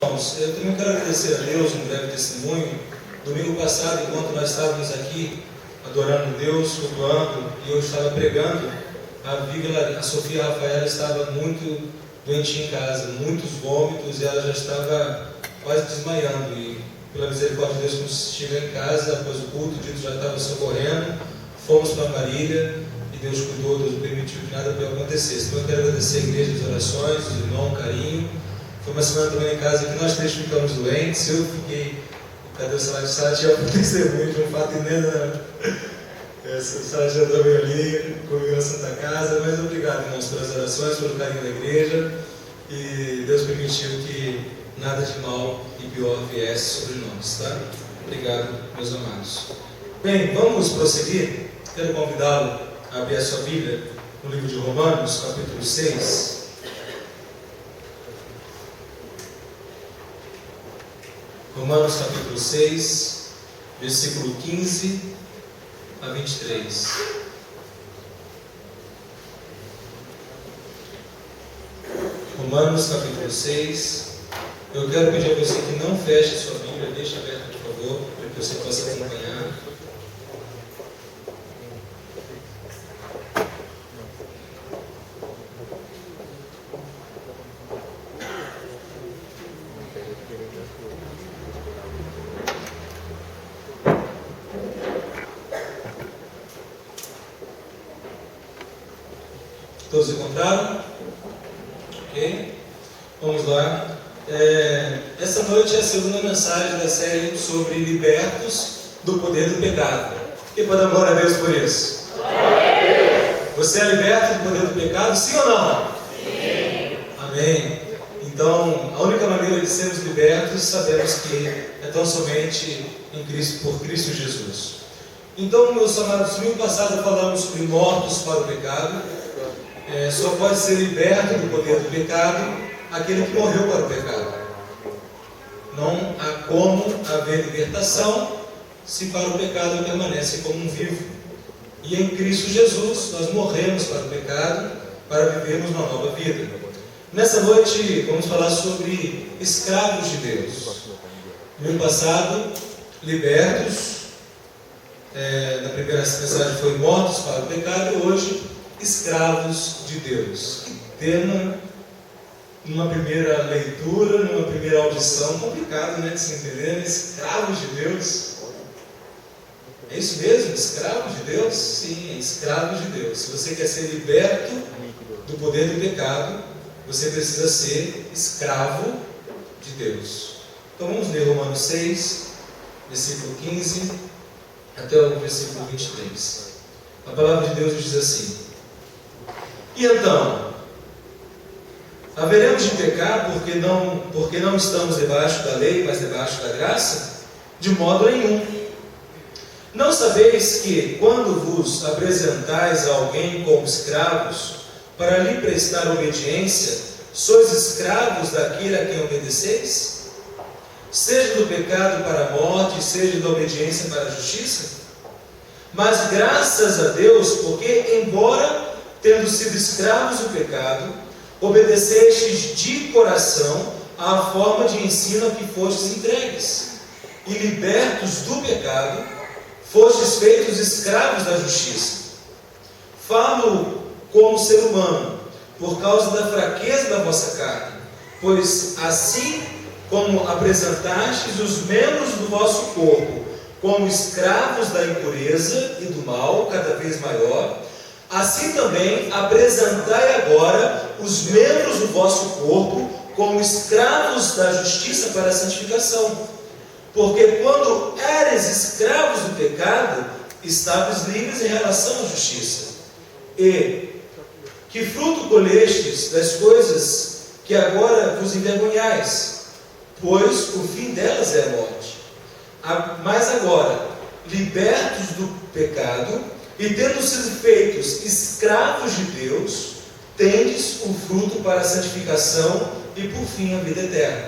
Irmãos, eu também quero agradecer a Deus um breve testemunho. Domingo passado, enquanto nós estávamos aqui adorando Deus, cultuando, e eu estava pregando, a Sofia e a Rafaela estavam muito doentinha em casa, muitos vômitos, e ela já estava quase desmaiando. E pela misericórdia de Deus, quando chegou em casa, após o culto, o Dito já estava socorrendo, fomos para Marília, e Deus cuidou, Deus permitiu que nada acontecesse. Então eu quero agradecer a igreja das orações, os irmãos, o carinho. Foi uma semana também em casa que nós três ficamos doentes. Eu fiquei, cadê o Salatiel? Tinha um testemunho de um fato inédito. O Salatiel também ali, comigo na Santa Casa. Mas obrigado, irmãos, pelas orações, pelo carinho da igreja. E Deus permitiu que nada de mal e pior viesse sobre nós, tá? Obrigado, meus amados. Bem, vamos prosseguir. Quero convidá-lo a abrir a sua Bíblia no livro de Romanos, capítulo 6. Romanos capítulo 6, versículo 15 a 23. Romanos capítulo 6. Eu quero pedir a você que não feche a sua Bíblia, deixe aberta, por favor, para que você possa acompanhar. Todos encontraram? Ok? Vamos lá. Essa noite é a segunda mensagem da série sobre libertos do poder do pecado. Quem pode dar glória a Deus por isso? Você é liberto do poder do pecado, sim ou não? Sim. Amém. Então, a única maneira de sermos libertos, sabemos que é tão somente em Cristo, por Cristo Jesus. Então, meus amados, domingo passado falamos sobre mortos para o pecado. Só pode ser liberto do poder do pecado aquele que morreu para o pecado. Não há como haver libertação se para o pecado permanece como um vivo. E em Cristo Jesus nós morremos para o pecado para vivermos uma nova vida. Nessa noite vamos falar sobre escravos de Deus. No ano passado, libertos, na primeira mensagem foi mortos para o pecado, e hoje escravos de Deus. Que tema, numa primeira leitura, numa primeira audição, complicado, né, de se entender. Escravos de Deus. É isso mesmo? Escravos de Deus? Sim, escravos de Deus. Se você quer ser liberto do poder do pecado, você precisa ser escravo de Deus. Então vamos ler Romanos 6, versículo 15 até o versículo 23. A palavra de Deus diz assim: E então, haveremos de pecar porque não estamos debaixo da lei, mas debaixo da graça? De modo nenhum. Não sabeis que, quando vos apresentais a alguém como escravos, para lhe prestar obediência, sois escravos daquele a quem obedeceis? Seja do pecado para a morte, seja da obediência para a justiça? Mas graças a Deus, porque, embora tendo sido escravos do pecado, obedecestes de coração à forma de ensino a que fostes entregues, e libertos do pecado, fostes feitos escravos da justiça. Falo como ser humano, por causa da fraqueza da vossa carne, pois assim como apresentastes os membros do vosso corpo como escravos da impureza e do mal cada vez maior, assim também apresentai agora os membros do vosso corpo como escravos da justiça para a santificação. Porque quando eres escravos do pecado, estavas livres em relação à justiça. E que fruto colhestes das coisas que agora vos envergonhais? Pois o fim delas é a morte. Mas agora, libertos do pecado, e tendo sido feitos escravos de Deus, tendes o fruto para a santificação e por fim a vida eterna.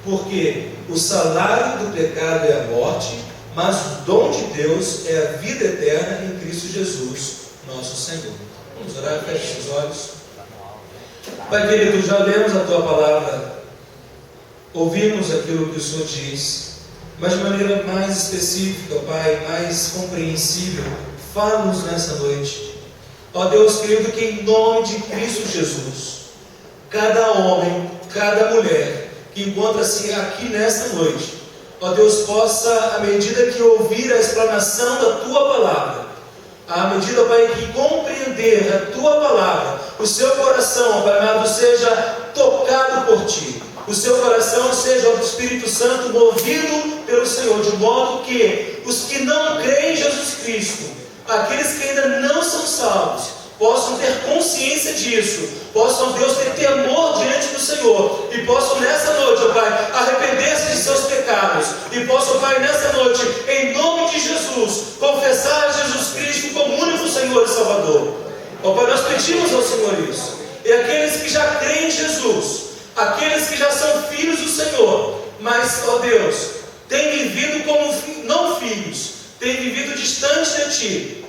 Porque o salário do pecado é a morte, mas o dom de Deus é a vida eterna em Cristo Jesus, nosso Senhor. Vamos orar, feche os olhos. Pai querido, já lemos a Tua palavra ouvimos aquilo que o Senhor diz, mas de maneira mais específica, Pai, mais compreensível. Fala-nos nessa noite. Ó Deus querido, que em nome de Cristo Jesus, cada homem, cada mulher que encontra-se aqui nesta noite, ó Deus, possa, à medida que ouvir a explanação da Tua Palavra, à medida, Pai, que compreender a Tua Palavra, o seu coração, Pai amado, seja tocado por Ti, o seu coração seja, ó Espírito Santo, movido pelo Senhor, de modo que os que não creem em Jesus Cristo, aqueles que ainda não são salvos, possam ter consciência disso, possam, Deus, ter temor diante do Senhor, e possam nessa noite, ó Pai, arrepender-se de seus pecados, e possam, Pai, nessa noite, em nome de Jesus, confessar Jesus Cristo como único Senhor e Salvador. Ó Pai, nós pedimos ao Senhor isso, e aqueles que já creem em Jesus, aqueles que já são filhos do Senhor, mas, ó Deus, têm vivido como não filhos, têm vivido distante de Ti,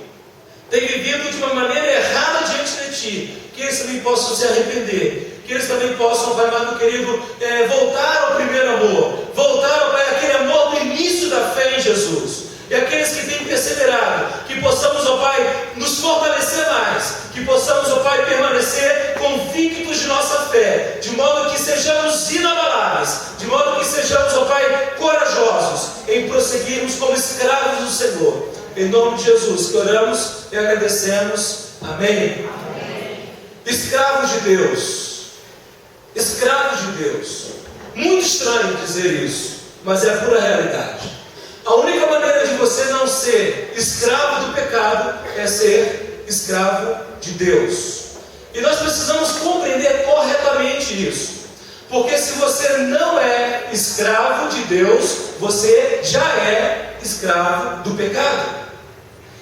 têm vivido de uma maneira errada diante de Ti, que eles também possam se arrepender, que eles também possam, Pai amado querido, voltar ao primeiro amor, voltar, Pai, àquele amor do início da fé em Jesus. E aqueles que têm perseverado, que possamos, ó Pai, nos fortalecer mais, que possamos, ó Pai, permanecer convictos de nossa fé, de modo que sejamos inabaláveis, de modo que sejamos, ó Pai, corajosos em prosseguirmos como escravos do Senhor. Em nome de Jesus que oramos e agradecemos. Amém. Amém. Escravos de Deus. Escravos de Deus. Muito estranho dizer isso, mas é a pura realidade. A única maneira de você não ser escravo do pecado é ser escravo de Deus. E nós precisamos compreender corretamente isso. Porque se você não é escravo de Deus, você já é escravo do pecado.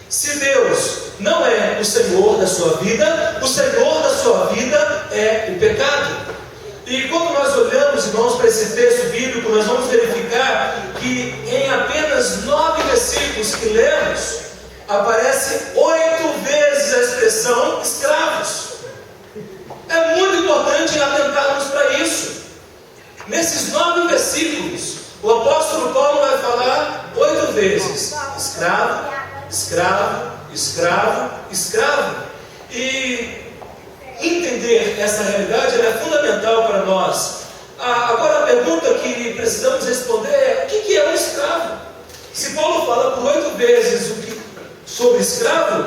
Se Deus não é o Senhor da sua vida, o Senhor da sua vida é o pecado. E quando nós olhamos, irmãos, para esse texto bíblico, nós vamos verificar que em apenas 9 versículos que lemos, aparece 8 vezes a expressão escravos. É muito importante atentarmos para isso. Nesses 9 versículos, o apóstolo Paulo vai falar 8 vezes: escravo, escravo, escravo, escravo. E entender essa realidade é fundamental para nós. Agora a pergunta que precisamos responder é: o que é um escravo? Se Paulo fala por 8 vezes sobre escravo,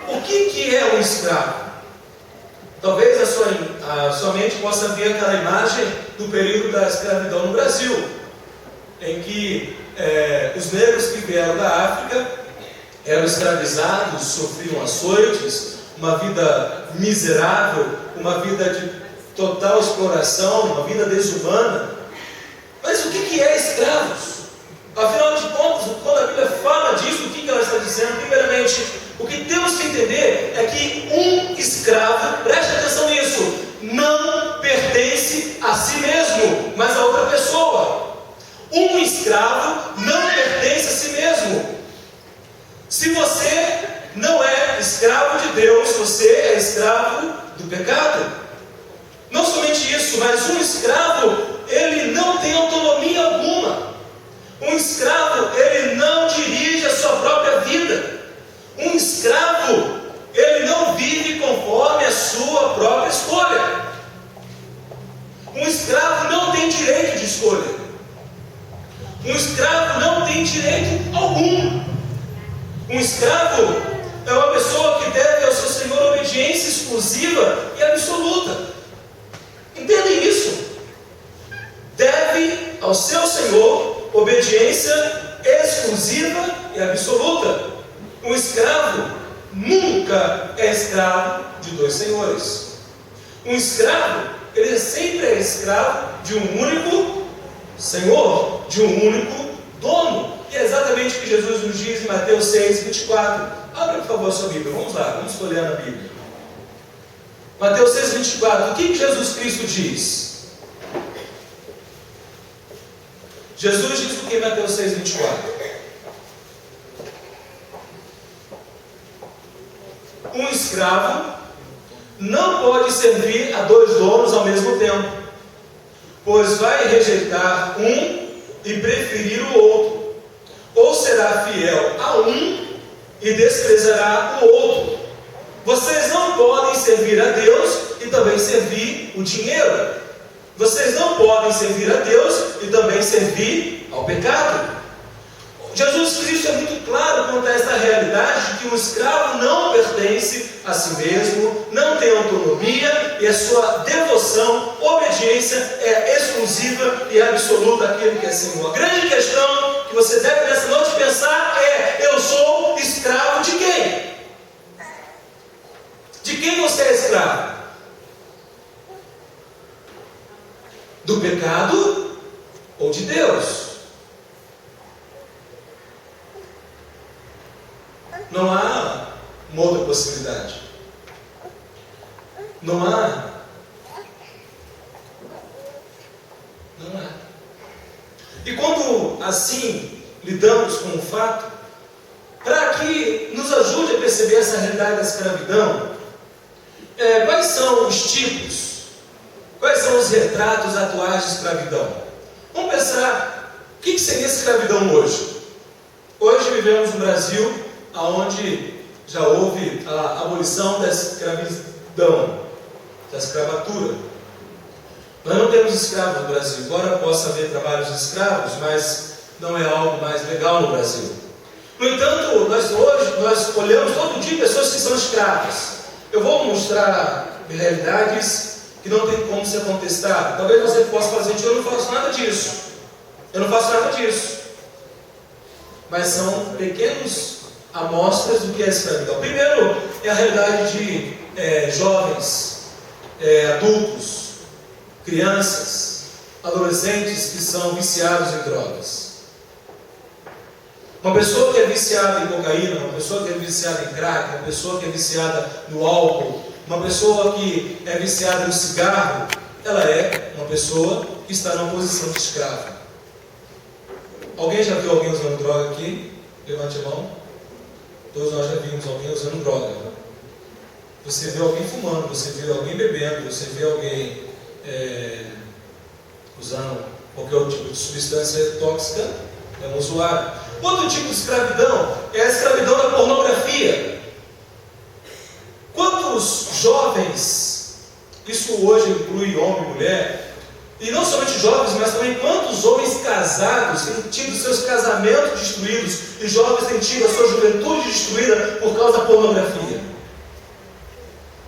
o que é um escravo? Talvez a sua mente possa ver aquela imagem do período da escravidão no Brasil, em que os negros que vieram da África eram escravizados, sofriam açoites, uma vida miserável, uma vida de total exploração, uma vida desumana. Mas o que é escravos? Afinal de contas, quando a Bíblia fala disso, o que ela está dizendo? Primeiramente, o que temos que entender é que um escravo, preste atenção nisso, não pertence a si mesmo, mas a outra pessoa. Um escravo não pertence a si mesmo. Se você não é escravo de Deus, você é escravo do pecado. Não somente isso, mas um escravo, ele não tem autonomia alguma. Um escravo, ele não dirige a sua própria vida. Um escravo, ele não vive conforme a sua própria escolha. Um escravo não tem direito de escolha. Um escravo não tem direito algum. Um escravo é uma pessoa que deve ao seu Senhor obediência exclusiva e absoluta. Entendem isso? Deve ao seu Senhor obediência exclusiva e absoluta. Um escravo nunca é escravo de 2 senhores. Um escravo, ele sempre é escravo de um único Senhor, de um único dono. E é exatamente o que Jesus nos diz em Mateus 6, 24. Abra, por favor, a sua Bíblia. Vamos lá, vamos olhar na Bíblia. Mateus 6, 24. O que Jesus Cristo diz? Jesus diz o que em Mateus 6, 24? Um escravo não pode servir a 2 donos ao mesmo tempo, Pois vai rejeitar um e preferir o outro, ou será fiel a um e desprezará o outro. Vocês não podem servir a Deus e também servir o dinheiro. Vocês não podem servir a Deus e também servir ao pecado. Jesus Cristo é muito claro quanto a esta realidade de que o escravo não pertence a si mesmo, não tem autonomia e a sua devoção, obediência é exclusiva e absoluta àquele que é Senhor. A grande questão que você deve nessa noite pensar é: eu sou escravo de quem? De quem você é escravo? Do pecado ou de Deus? Não há uma outra possibilidade. Não há. E quando assim lidamos com o fato, para que nos ajude a perceber essa realidade da escravidão, quais são os tipos, quais são os retratos atuais de escravidão? Vamos pensar, o que seria escravidão hoje? Hoje vivemos no Brasil, onde já houve a abolição da escravidão, da escravatura. Nós não temos escravos no Brasil, embora possa haver trabalhos de escravos, mas não é algo mais legal no Brasil. No entanto, nós olhamos todo dia pessoas que são escravas. Eu vou mostrar realidades que não tem como ser contestado. Talvez você possa fazer, eu não faço nada disso. Eu não faço nada disso. Mas são pequenos amostras do que é a escravidão. Primeiro é a realidade de jovens, adultos, crianças, adolescentes que são viciados em drogas. Uma pessoa que é viciada em cocaína, uma pessoa que é viciada em crack, uma pessoa que é viciada no álcool, uma pessoa que é viciada no cigarro, ela é uma pessoa que está numa posição de escravo. Alguém já viu alguém usando droga aqui? Levante a mão. Todos nós já vimos alguém usando droga. Você vê alguém fumando, você vê alguém bebendo, você vê alguém usando qualquer outro tipo de substância tóxica, é um usuário. Outro tipo de escravidão é a escravidão da pornografia. Quantos jovens, isso hoje inclui homem e mulher, e não somente jovens, mas também quantos homens casados têm tido seus casamentos destruídos e jovens têm tido a sua juventude destruída por causa da pornografia?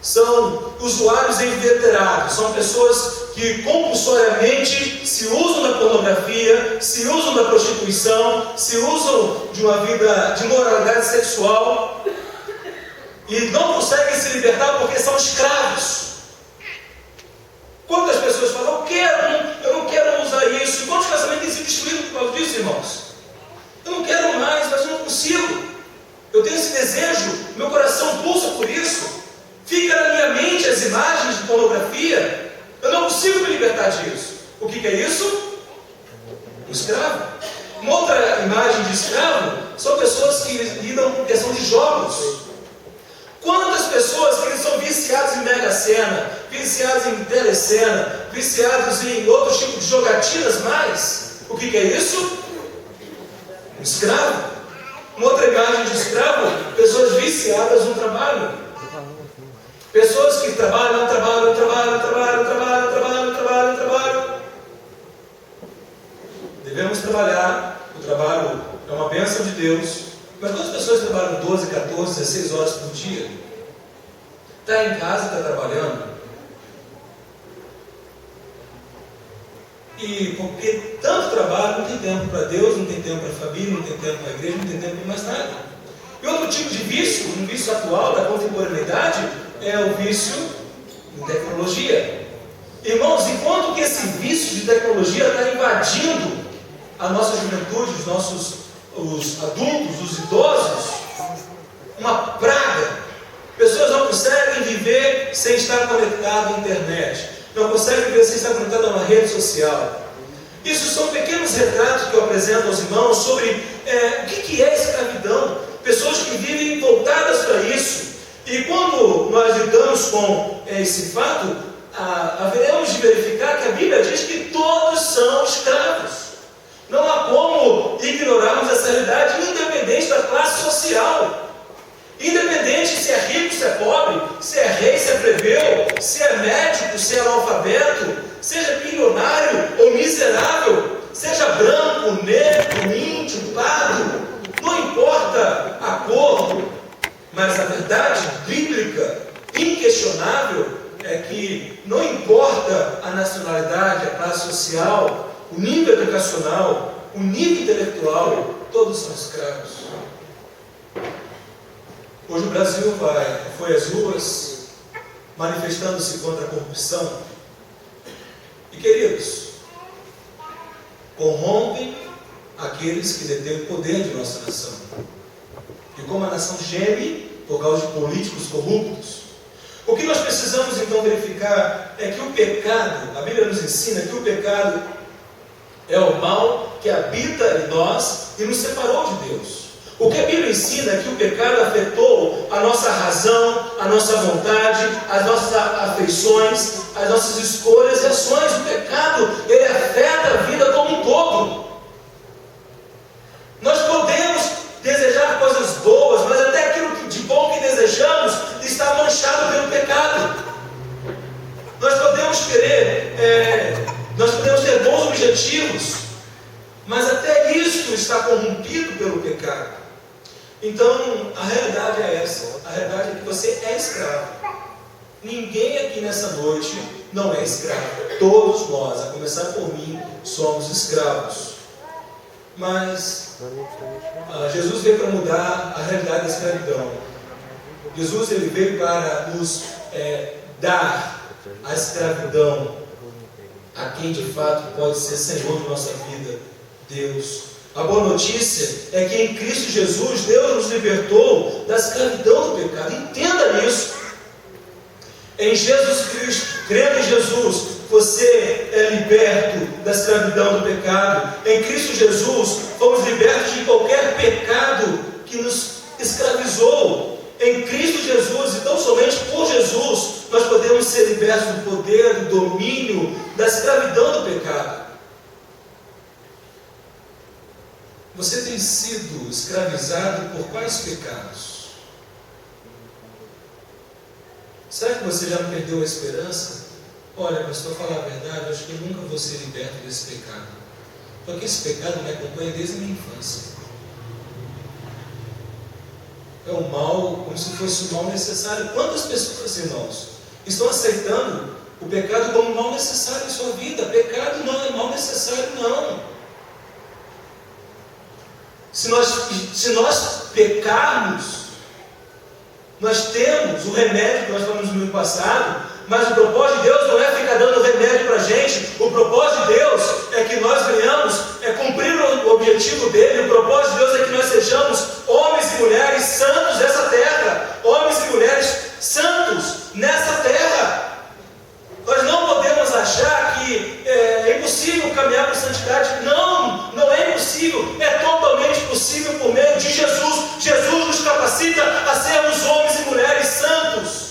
São usuários inveterados, são pessoas que compulsoriamente se usam da pornografia, se usam da prostituição, se usam de uma vida de moralidade sexual e não conseguem se libertar porque são escravos. Quantas pessoas falam, eu não quero usar isso? E quantos casamentos têm sido destruídos por causa disso, irmãos? Eu não quero mais, mas eu não consigo. Eu tenho esse desejo, meu coração pulsa por isso. Fica na minha mente as imagens de pornografia. Eu não consigo me libertar disso. O que é isso? Um escravo. Uma outra imagem de escravo são pessoas que lidam com questão de jogos. Quantas pessoas que são viciadas em Mega Sena, viciadas em Telecena, viciados em outros tipos de jogatinas mais? O que é isso? Um escravo. Uma outra imagem de escravo, pessoas viciadas no trabalho. Pessoas que trabalham. Devemos trabalhar, o trabalho é uma bênção de Deus. Mas quantas pessoas trabalham 12, 14, 16 horas por dia? Está em casa, está trabalhando. E porque tanto trabalho, não tem tempo para Deus, não tem tempo para a família, não tem tempo para a igreja, não tem tempo para mais nada. E outro tipo de vício, um vício atual da contemporaneidade, é o vício em tecnologia. Irmãos, enquanto que esse vício de tecnologia está invadindo a nossa juventude, os adultos, os idosos, uma praga. Pessoas não conseguem viver sem estar conectado à internet, não conseguem viver sem estar conectado a uma rede social. Isso são pequenos retratos que eu apresento aos irmãos sobre o que é escravidão. Pessoas que vivem voltadas para isso. E quando nós lidamos com esse fato, haveremos de verificar que a Bíblia diz que todos são escravos. Não há como ignorarmos essa realidade, independente da classe social. Independente se é rico, se é pobre, se é rei, se é plebeu, se é médico, se é analfabeto, seja bilionário ou miserável, seja branco, negro, índio, pardo, não importa a cor, mas a verdade bíblica, inquestionável, é que não importa a nacionalidade, a classe social, o nível educacional, o nível intelectual, todos são escravos. Hoje o Brasil foi às ruas manifestando-se contra a corrupção. E queridos, corrompem aqueles que detêm o poder de nossa nação. E como a nação geme por causa de políticos corruptos, o que nós precisamos então verificar é que o pecado, a Bíblia nos ensina que o pecado é o mal que habita em nós e nos separou de Deus. O que a Bíblia ensina é que o pecado afetou a nossa razão, a nossa vontade, as nossas afeições, as nossas escolhas e ações. O pecado, ele afeta a vida como um todo. Nós podemos desejar coisas boas, mas até aquilo de bom que desejamos está manchado pelo pecado. Nós podemos nós podemos ter bons objetivos, mas até isso está corrompido pelo pecado. Então, a realidade é essa. A realidade é que você é escravo. Ninguém aqui nessa noite não é escravo. Todos nós, a começar por mim, somos escravos. Mas Jesus veio para mudar a realidade da escravidão. Jesus ele veio para nos dar a escravidão a quem de fato pode ser Senhor de nossa vida, Deus. A boa notícia é que em Cristo Jesus, Deus nos libertou da escravidão do pecado. Entenda isso. Em Jesus Cristo, crendo em Jesus, você é liberto da escravidão do pecado. Em Cristo Jesus, fomos libertos de qualquer pecado que nos escravizou. Em Cristo Jesus, e tão somente por Jesus, nós podemos ser libertos do poder, do domínio, da escravidão do pecado. Você tem sido escravizado por quais pecados? Será que você já não perdeu a esperança? Olha, pastor, falar a verdade, eu acho que eu nunca vou ser liberto desse pecado. Porque esse pecado me acompanha desde a minha infância. É um mal, como se fosse um mal necessário. Quantas pessoas, irmãos, estão aceitando o pecado como um mal necessário em sua vida? Pecado não é mal necessário, não. Se nós pecarmos, nós temos o remédio que nós falamos no domingo passado, mas o propósito de Deus não é ficar dando remédio para a gente. O propósito de Deus é que nós venhamos cumprir o objetivo dele. O propósito de Deus é que nós sejamos homens e mulheres santos dessa terra, homens e mulheres santos nessa terra. Nós não podemos achar que é impossível caminhar para a santidade. Não, não é impossível. É totalmente possível por meio de Jesus. Jesus nos capacita a sermos homens e mulheres santos.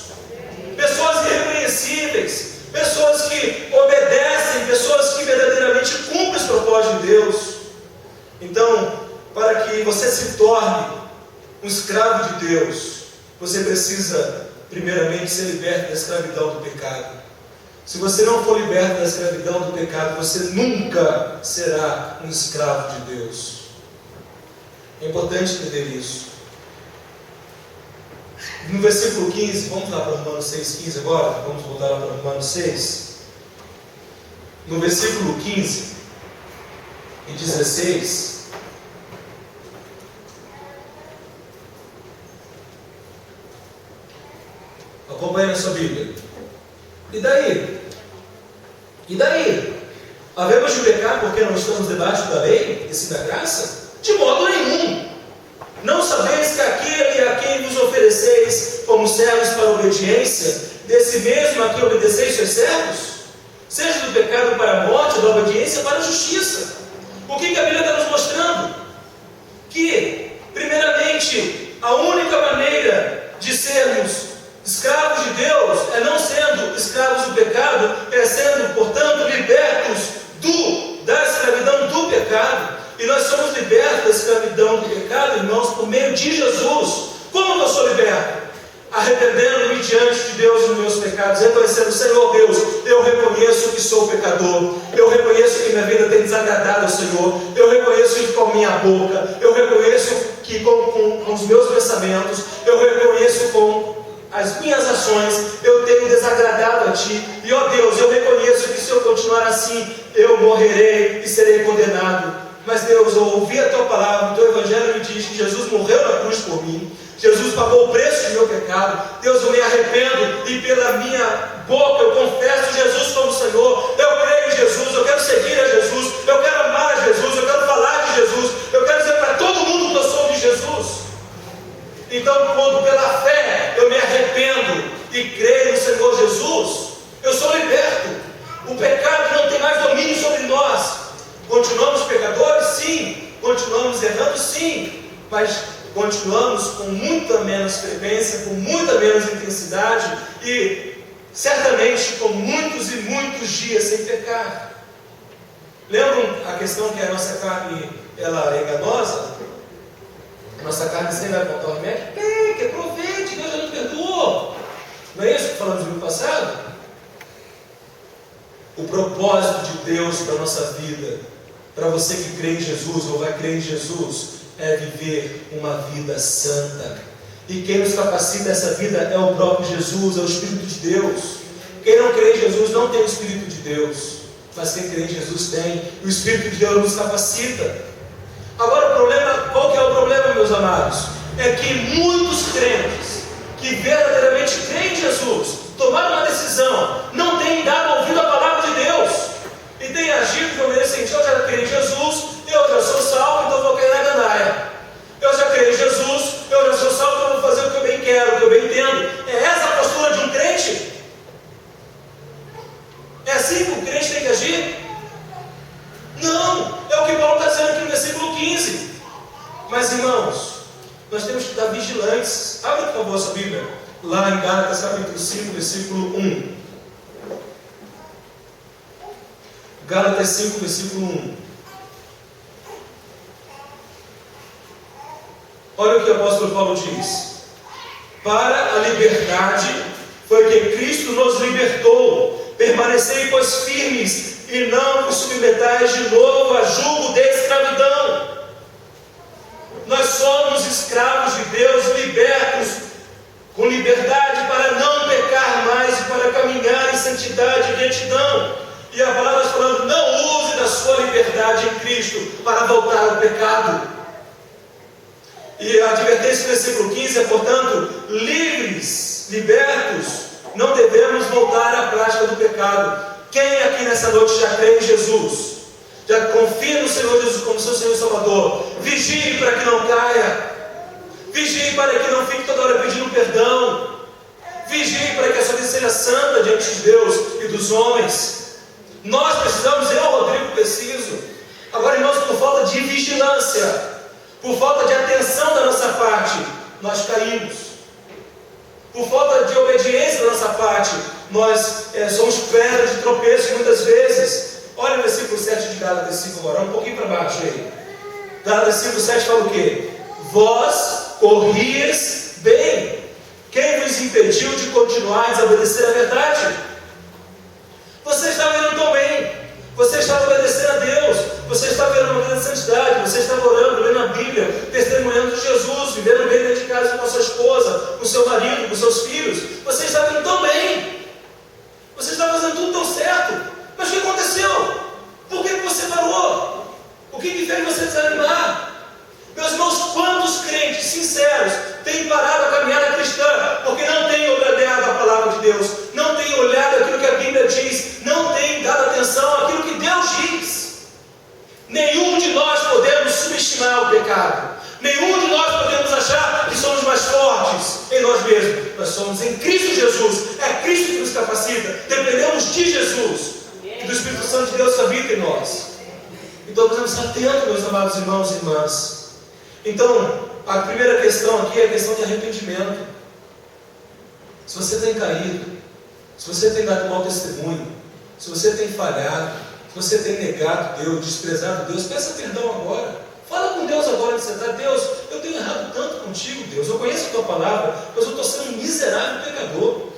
Pessoas irrepreensíveis, pessoas que obedecem, pessoas que verdadeiramente cumprem os propósitos de Deus. Então, para que você se torne um escravo de Deus, você precisa primeiramente ser liberto da escravidão do pecado. Se você não for liberto da escravidão do pecado, você nunca será um escravo de Deus. É importante entender isso. No versículo 15, vamos lá para Romanos 6,15 agora, vamos voltar lá para Romanos 6. No versículo 15 e 16, acompanhe na sua Bíblia. E daí? E daí? Havemos de pecar porque não estamos debaixo da lei e sim da graça? De modo nenhum. Não sabeis que aquele a quem vos ofereceis como servos para a obediência, desse mesmo a quem obedeceis sois servos? Seja do pecado para a morte, da obediência para a justiça. O que a Bíblia está nos mostrando? Que, primeiramente, a única maneira de sermos escravos de Deus é não sendo escravos do pecado, E nós somos libertos da escravidão do pecado, irmãos, por meio de Jesus. Como que eu sou liberto? Arrependendo-me diante de Deus dos meus pecados, reconhecendo: Senhor Deus, eu reconheço que sou pecador, eu reconheço que minha vida tem desagradado ao Senhor, eu reconheço que com a minha boca, eu reconheço que com os meus pensamentos, eu reconheço com as minhas ações, eu tenho desagradado a Ti, e ó Deus, eu reconheço que se eu continuar assim, eu morrerei e serei condenado. Mas Deus, eu ouvi a Tua palavra, o Teu Evangelho me diz que Jesus morreu na cruz por mim, Jesus pagou o preço do meu pecado. Deus, eu me arrependo e pela minha boca eu confesso Jesus como Senhor. Eu creio em Jesus, eu quero seguir a Jesus, eu quero amar a Jesus, eu quero falar de Jesus, eu quero dizer para todo mundo que eu sou de Jesus. Então, quando pela fé eu me arrependo e creio no Senhor Jesus, eu sou liberto. O pecado não tem mais domínio sobre nós. Continuamos pecadores? Sim. Continuamos errando? Sim. Mas continuamos com muita menos frequência, com muita menos intensidade e certamente com muitos e muitos dias sem pecar. Lembram a questão que a nossa carne ela é enganosa? A nossa carne sempre vai apontar o remédio? Que aproveite, Deus já nos perdoou. Não é isso que falamos no ano passado? O propósito de Deus para a nossa vida, para você que crê em Jesus ou vai crer em Jesus, é viver uma vida santa. E quem nos capacita essa vida é o próprio Jesus, é o Espírito de Deus. Quem não crê em Jesus não tem o Espírito de Deus, mas quem crê em Jesus tem. E o Espírito de Deus nos capacita. Agora o problema, qual que é o problema, meus amados? É que muitos crentes que verdadeiramente creem em Jesus, tomaram uma decisão, não têm dado ouvido à palavra de Deus e têm agido de maneira seguinte: eu já creio em Jesus, eu já sou salvo, então vou cair na gandaia. Eu já creio em Jesus, eu já sou salvo, então vou fazer o que eu bem quero, o que eu bem entendo. É essa a postura de um crente? É assim que o crente tem que agir? Não, é o que Paulo está dizendo aqui no versículo 15. Mas irmãos, nós temos que estar vigilantes. Abre por favor a sua Bíblia, lá em Gálatas capítulo 5, versículo 1. Gálatas 5, versículo 1. Olha o que o apóstolo Paulo diz: para a liberdade foi que Cristo nos libertou. Permanecei, pois, firmes, e não vos submetais de novo a jugo de escravidão. Nós somos escravos de Deus, libertos com liberdade para não pecar mais e para caminhar em santidade e retidão. E a palavra está falando: não use da sua liberdade em Cristo para voltar ao pecado. E a advertência do versículo 15 é, portanto, livres, libertos, não devemos voltar à prática do pecado. Quem aqui nessa noite já crê em Jesus? Já confia no Senhor Jesus como seu Senhor e Salvador? Vigie para que não caia. Vigie para que não fique toda hora pedindo perdão. Vigie para que a sua vida seja santa diante de Deus e dos homens. Nós precisamos, eu, Rodrigo, preciso. Agora, irmãos, por falta de vigilância, por falta de atenção da nossa parte, nós caímos. Por falta de obediência da nossa parte, nós somos pedras de tropeço muitas vezes. Olha o versículo 7 de Gálatas 5 agora, um pouquinho para baixo aí. Gálatas 5, 7 fala o quê? Vós corrieis bem. Quem vos impediu de continuar a desobedecer a verdade? Você estava indo tão bem. Você estava obedecendo a Deus. Você estava vivendo uma vida de santidade. Você estava orando, lendo a Bíblia, testemunhando de Jesus, vivendo bem dentro de casa com a sua esposa, com o seu marido, com seus filhos. Você estava indo tão bem. Você estava fazendo tudo tão certo. Mas o que aconteceu? Por que você parou? O que fez você desanimar? Meus irmãos, quantos crentes sinceros têm parado a caminhada cristã porque não têm olhado a palavra de Deus, não têm olhado aquilo que a Bíblia diz, não têm dado atenção àquilo que Deus diz? Nenhum de nós podemos subestimar o pecado. Nenhum de nós podemos achar que somos mais fortes em nós mesmos. Nós somos em Cristo Jesus. É Cristo que nos capacita. Dependemos de Jesus e do Espírito Santo de Deus que habita em nós. Então precisamos estar atentos, meus amados irmãos e irmãs. Então, a primeira questão aqui é a questão de arrependimento. Se você tem caído, se você tem dado mau testemunho, se você tem falhado, se você tem negado Deus, desprezado Deus, peça perdão agora. onde você está. Deus, eu tenho errado tanto contigo, Deus. Eu conheço a tua palavra, mas eu estou sendo um miserável pecador.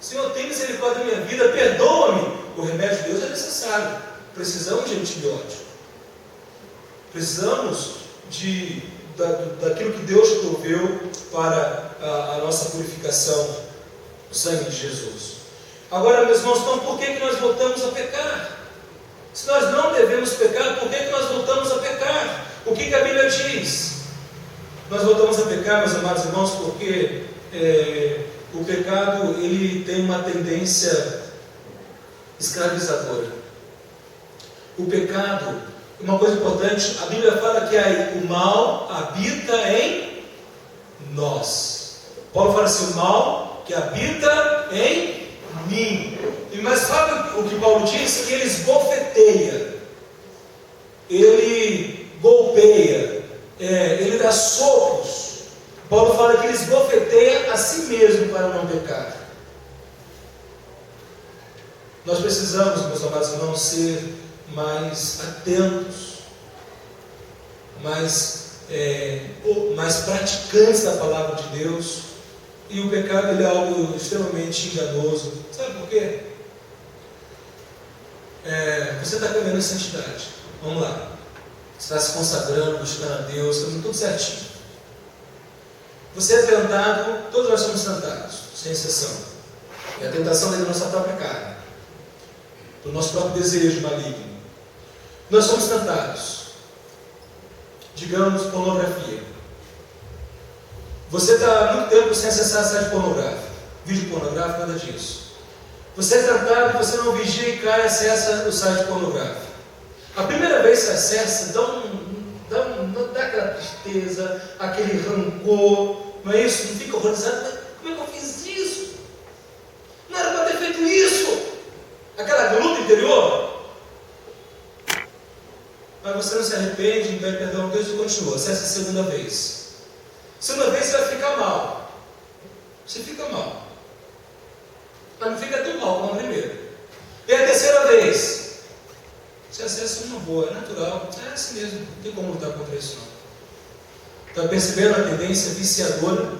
Senhor, tem misericórdia da minha vida, perdoa-me. O remédio de Deus é necessário. Precisamos de antibiótico. Precisamos daquilo que Deus proveu para a nossa purificação, o sangue de Jesus. Agora, meus irmãos, então por que nós voltamos a pecar? Se nós não devemos pecar, por que nós voltamos a pecar? O que a Bíblia diz? Nós voltamos a pecar, meus amados irmãos, porque o pecado ele tem uma tendência escravizadora. O pecado, uma coisa importante, a Bíblia fala que o mal habita em nós. Paulo fala assim, o mal que habita em mim. Mas sabe o que Paulo diz? Que ele esbofeteia, ele golpeia, ele dá socos. Paulo fala que ele esbofeteia a si mesmo para não pecar. Nós precisamos, meus amados irmãos, ser mais atentos, mais praticantes da palavra de Deus. E o pecado ele é algo extremamente enganoso. Sabe por quê? Você está caminhando em santidade. Vamos lá. Você está se consagrando, buscando a Deus, está tudo certinho. Você é tentado, todos nós somos tentados, sem exceção. E a tentação vem da nossa própria carne, do nosso próprio desejo maligno. Nós somos tentados. Digamos, pornografia. Você está há muito tempo sem acessar site pornográfico, vídeo pornográfico, nada disso. Você é tentado, você não vigia e cai e acessa o site pornográfico. A primeira vez que você acessa, dá aquela tristeza, aquele rancor, não é isso? Não fica horrorizado, como é que eu fiz isso? Não era para ter feito isso. Aquela luta interior. Mas você não se arrepende, não pede perdão a Deus e continua. Acessa a segunda vez. Segunda vez você vai ficar mal. Você fica mal. Mas não fica tão mal como a primeira. E a terceira vez, você acessa uma boa, é natural. É assim mesmo, não tem como lutar contra isso não. Está percebendo a tendência viciadora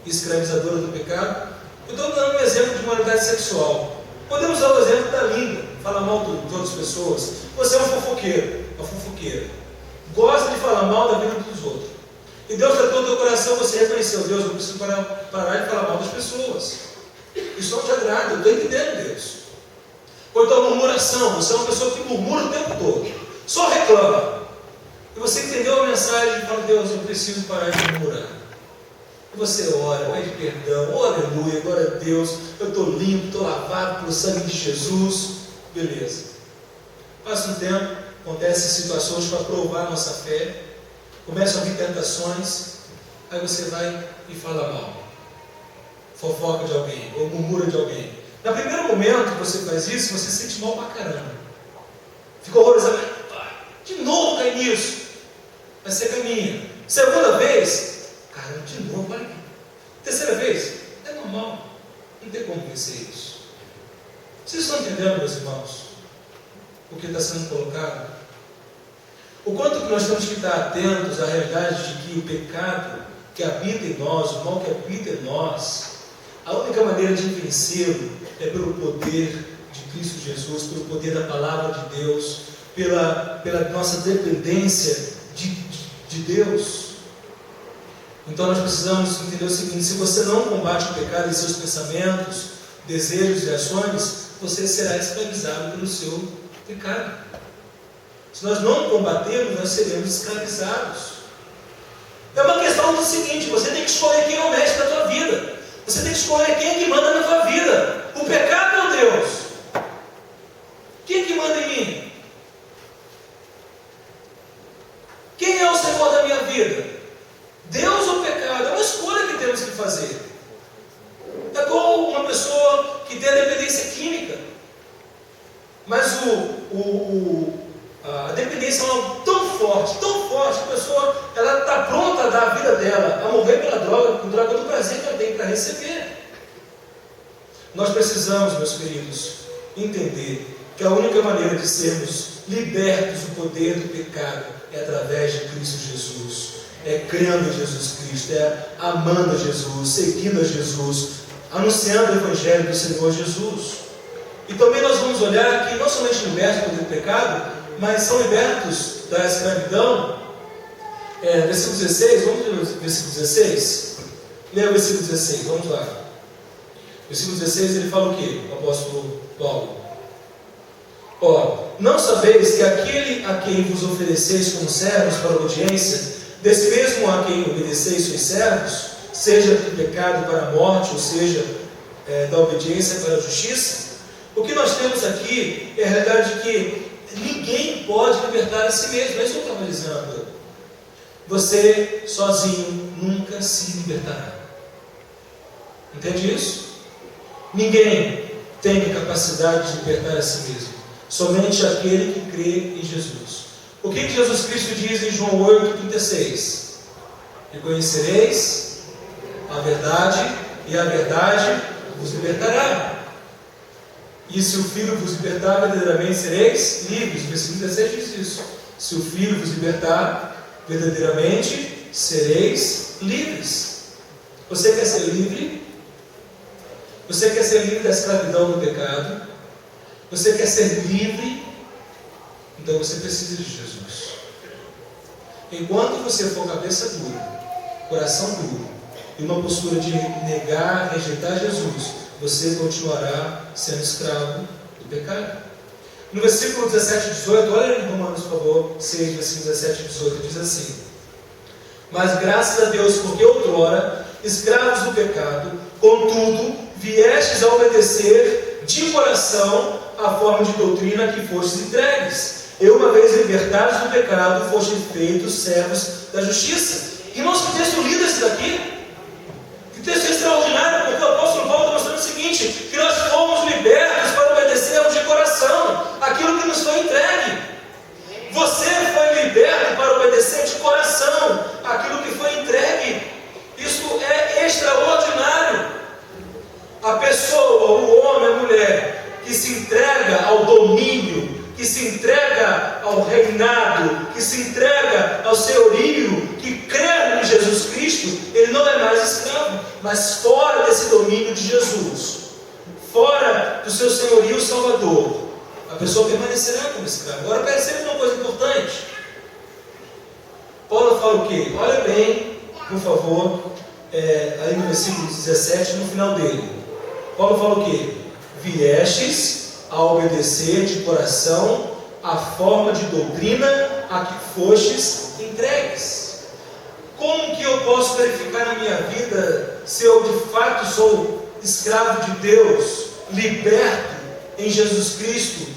e escravizadora do pecado? Eu estou dando um exemplo de moralidade sexual. Podemos usar o exemplo da língua. Fala mal de outras pessoas. Você é um fofoqueiro, uma fofoqueira. Gosta de falar mal da vida dos outros. E Deus tratou o teu coração, você reconheceu, Deus, eu preciso parar de falar mal das pessoas. Isso não te agrada, eu estou entendendo Deus. Ou então murmuração, você é uma pessoa que murmura o tempo todo, só reclama. E você entendeu a mensagem e fala, Deus, eu preciso parar de murmurar. E você ora, pede perdão, oh aleluia, glória a Deus, eu estou limpo, estou lavado pelo sangue de Jesus. Beleza. Passa um tempo, acontecem situações para provar a nossa fé. Começam a vir tentações, aí você vai e fala mal, fofoca de alguém, ou murmura de alguém. No primeiro momento que você faz isso, você se sente mal pra caramba. Fica horrorizado, de novo cai nisso. Mas você caminha. Segunda vez, caramba, de novo, olha aqui. Terceira vez, é normal, não tem como vencer isso. Vocês estão entendendo, meus irmãos, o que está sendo colocado? O quanto que nós temos que estar atentos à realidade de que o pecado que habita em nós, o mal que habita em nós, a única maneira de vencê-lo é pelo poder de Cristo Jesus, pelo poder da palavra de Deus, pela nossa dependência de Deus. Então nós precisamos entender o seguinte: se você não combate o pecado em seus pensamentos, desejos e ações, você será escravizado pelo seu pecado. Se nós não combatermos, nós seremos escravizados. É uma questão do seguinte: você tem que escolher quem é o mestre da tua vida. Você tem que escolher quem é que manda na tua vida. O pecado ou Deus? Quem é que manda em mim? Quem é o Senhor da minha vida? Deus ou o pecado? É uma escolha que temos que fazer. É como uma pessoa que tem a dependência química. Mas a dependência é algo tão forte, que a pessoa está pronta a dar a vida dela, a morrer pela droga, por droga do prazer que ela tem para receber. Nós precisamos, meus queridos, entender que a única maneira de sermos libertos do poder do pecado, é através de Cristo Jesus. É crendo em Jesus Cristo, é amando a Jesus, seguindo a Jesus, anunciando o Evangelho do Senhor Jesus. E também nós vamos olhar que não somente libertos do poder do pecado, mas são libertos da escravidão. Versículo 16, vamos ler o versículo 16? Leia o versículo 16, vamos lá. Versículo 16, ele fala o quê? O apóstolo Paulo. Não sabeis que aquele a quem vos ofereceis como servos para a obediência, desse mesmo a quem obedeceis sois servos, seja do pecado para a morte, ou seja, da obediência para a justiça? O que nós temos aqui é a realidade de que ninguém pode libertar a si mesmo. É isso que eu estava dizendo. Você sozinho nunca se libertará. Entende isso? Ninguém tem a capacidade de libertar a si mesmo. Somente aquele que crê em Jesus. O que Jesus Cristo diz em João 8,36? E conhecereis a verdade, e a verdade vos libertará. E se o Filho vos libertar, verdadeiramente sereis livres. O versículo 17 diz isso. Se o Filho vos libertar, verdadeiramente sereis livres. Você quer ser livre? Você quer ser livre da escravidão do pecado? Você quer ser livre? Então você precisa de Jesus. Enquanto você for cabeça dura, coração duro, e uma postura de negar, rejeitar Jesus, você continuará sendo escravo do pecado. No versículo 17 e 18, olha em Romanos, por favor, 6, versículos 17 e 18, diz assim: mas graças a Deus, porque outrora, escravos do pecado, contudo, viestes a obedecer de coração a forma de doutrina que fostes entregues. E uma vez libertados do pecado, fostes feitos servos da justiça. Irmãos, que texto lindo esse daqui! Que texto extraordinário, porque o apóstolo Paulo está mostrando o seguinte: que nós fomos libertos para obedecermos de coração aquilo que nos foi entregue. Você foi liberto para obedecer de coração aquilo que foi entregue. Isso é extraordinário. A pessoa, o homem, a mulher, que se entrega ao domínio, que se entrega ao reinado, que se entrega ao senhorio, que crê em Jesus Cristo, ele não é mais escravo, mas fora desse domínio de Jesus, fora do seu senhorio salvador, a pessoa permanecerá como escravo. Agora percebe uma coisa importante. Paulo fala o quê? Olha bem, por favor, aí no versículo 17, no final dele. Paulo fala o quê? Viestes a obedecer de coração a forma de doutrina a que fostes entregues. Como que eu posso verificar na minha vida se eu de fato sou escravo de Deus, liberto em Jesus Cristo,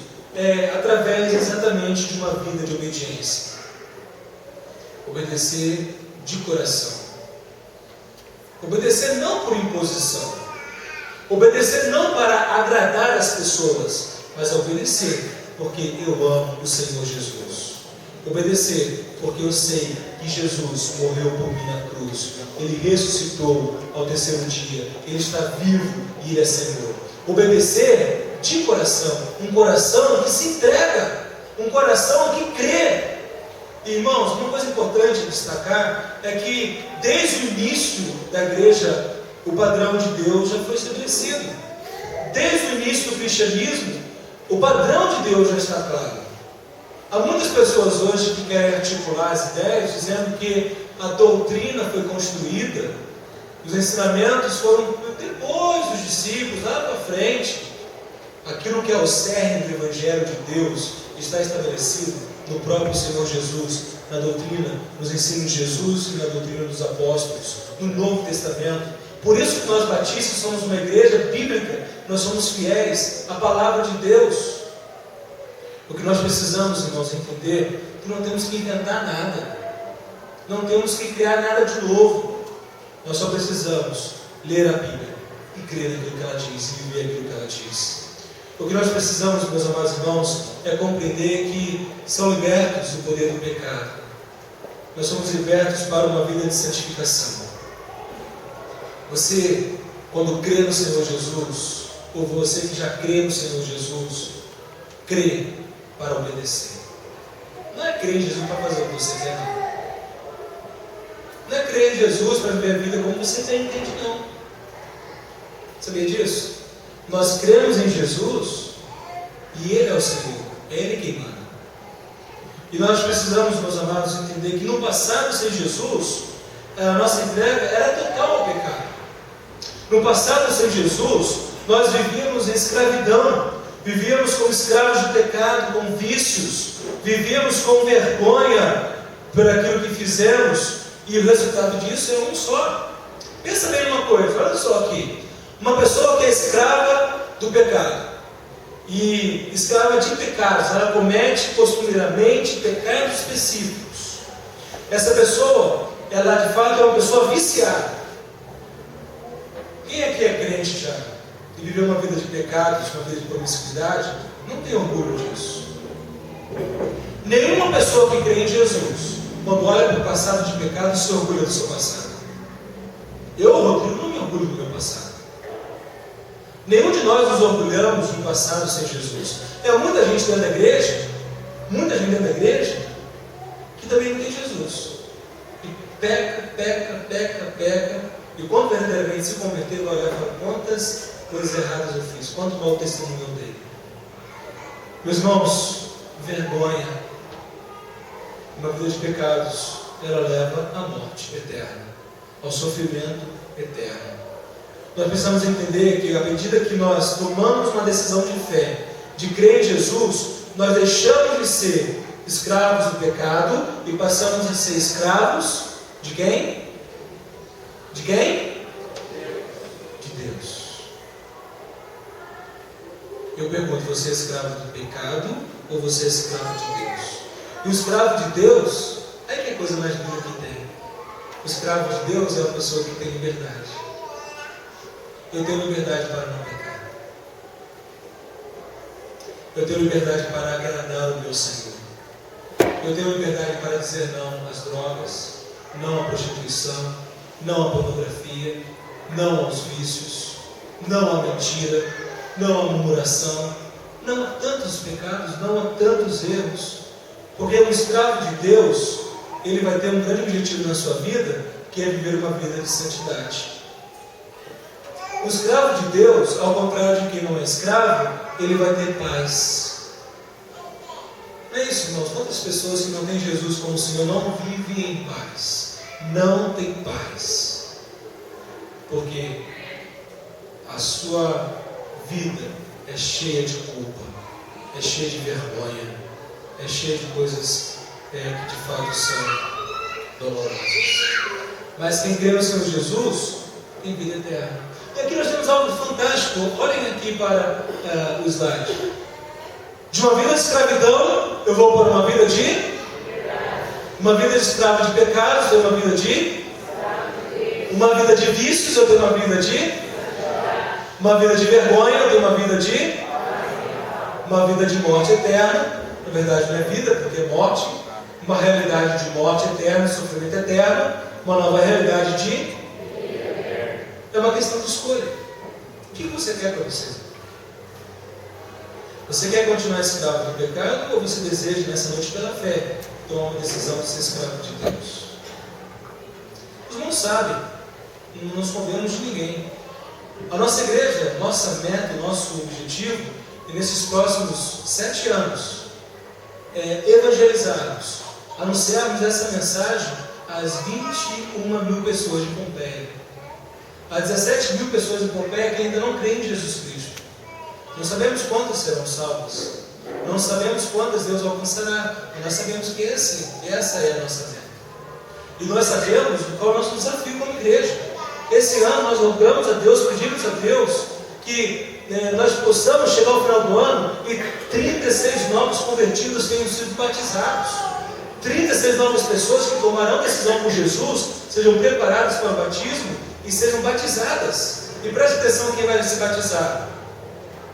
através exatamente de uma vida de obediência? Obedecer de coração. Obedecer não por imposição. Obedecer não para agradar as pessoas, mas obedecer porque eu amo o Senhor Jesus. Obedecer porque eu sei que Jesus morreu por mim na cruz. Ele ressuscitou ao terceiro dia. Ele está vivo e Ele é Senhor. Obedecer de coração. Um coração que se entrega. Um coração que crê. Irmãos, uma coisa importante a destacar é que desde o início da igreja, o padrão de Deus já foi estabelecido. Desde o início do cristianismo, o padrão de Deus já está claro. Há muitas pessoas hoje que querem articular as ideias, dizendo que a doutrina foi construída, os ensinamentos foram depois dos discípulos, lá para frente. Aquilo que é o cerne do Evangelho de Deus está estabelecido no próprio Senhor Jesus, na doutrina, nos ensinos de Jesus e na doutrina dos apóstolos, no Novo Testamento. Por isso que nós batistas somos uma igreja bíblica, nós somos fiéis à palavra de Deus. O que nós precisamos, irmãos, entender que não temos que inventar nada, não temos que criar nada de novo. Nós só precisamos ler a Bíblia e crer naquilo que ela diz e viver aquilo que ela diz. O que nós precisamos, meus amados irmãos, é compreender que são libertos do poder do pecado. Nós somos libertos para uma vida de santificação. Você, quando crê no Senhor Jesus, ou você que já crê no Senhor Jesus, crê para obedecer. Não é crer em Jesus para fazer o que você quer, não. Não é crer em Jesus para viver a vida como você tem, entende, não. Sabia disso? Nós cremos em Jesus e Ele é o Senhor, é Ele quem manda. E nós precisamos, meus amados, entender que no passado, sem Jesus, a nossa entrega era total ao pecado. No passado, sem Jesus, nós vivíamos em escravidão, vivíamos como escravos de pecado, com vícios, vivíamos com vergonha por aquilo que fizemos, e o resultado disso é um só. Pensa bem numa coisa, olha só aqui. Uma pessoa que é escrava do pecado, e escrava de pecados, ela comete costumeiramente pecados específicos. Essa pessoa, ela de fato é uma pessoa viciada. Quem aqui é crente já e viveu uma vida de pecados, uma vida de promiscuidade, não tem orgulho disso. Nenhuma pessoa que crê em Jesus, quando olha para o passado de pecado, se orgulha do seu passado. Eu, Rodrigo, não me orgulho do meu passado. Nenhum de nós nos orgulhamos do passado sem Jesus. É muita gente dentro da igreja, que também não tem Jesus. E peca, e quando verdadeiramente se converter, vai olhar e falar: quantas coisas erradas eu fiz, quanto mau testemunho eu dei. Meus irmãos, vergonha, uma vida de pecados, ela leva à morte eterna, ao sofrimento eterno. Nós precisamos entender que à medida que nós tomamos uma decisão de fé, de crer em Jesus, nós deixamos de ser escravos do pecado e passamos a ser escravos de quem? De quem? De Deus. Eu pergunto: você é escravo do pecado ou você é escravo de Deus? E o escravo de Deus, é que é a coisa mais linda que tem. O escravo de Deus é uma pessoa que tem liberdade. Eu tenho liberdade para não pecar. Eu tenho liberdade para agradar o meu Senhor. Eu tenho liberdade para dizer não às drogas, não à prostituição, não à pornografia, não aos vícios, não à mentira, não à murmuração, não a tantos pecados, não a tantos erros. Porque o escravo de Deus, ele vai ter um grande objetivo na sua vida, que é viver uma vida de santidade. O escravo de Deus, ao contrário de quem não é escravo, ele vai ter paz. Não é isso, irmãos? Quantas pessoas que não têm Jesus como Senhor não vivem em paz? Não tem paz. Porque a sua vida é cheia de culpa, é cheia de vergonha, é cheia de coisas que de fato são dolorosas. Mas quem crê no Senhor Jesus tem vida eterna. E aqui nós temos algo fantástico. Olhem aqui para o slide. De uma vida de escravidão, eu vou para uma vida de escravo de pecados, eu tenho uma vida de vícios, eu tenho uma vida de vergonha, eu tenho uma vida de morte eterna. Na verdade não é vida, porque é morte. Uma realidade de morte eterna, sofrimento eterno. Uma nova realidade de... É uma questão de escolha. O que você quer para você? Você quer continuar escravo do pecado ou você deseja nessa noite pela fé tomar uma decisão de ser escravo de Deus? Os irmãos sabem, não nos escondemos de ninguém. A nossa igreja, nossa meta, nosso objetivo é nesses próximos 7 anos evangelizarmos, anunciarmos essa mensagem às 21.000 pessoas de Pompeia. Há 17.000 pessoas em Pompeia que ainda não creem em Jesus Cristo. Não sabemos quantas serão salvas. Não sabemos quantas Deus alcançará. Mas nós sabemos que essa é a nossa meta. E nós sabemos qual é o nosso desafio como igreja. Esse ano nós rogamos a Deus, pedimos a Deus que nós possamos chegar ao final do ano e 36 novos convertidos tenham sido batizados. 36 novas pessoas que tomarão decisão por Jesus sejam preparadas para o batismo e sejam batizadas. E preste atenção quem vai se batizar.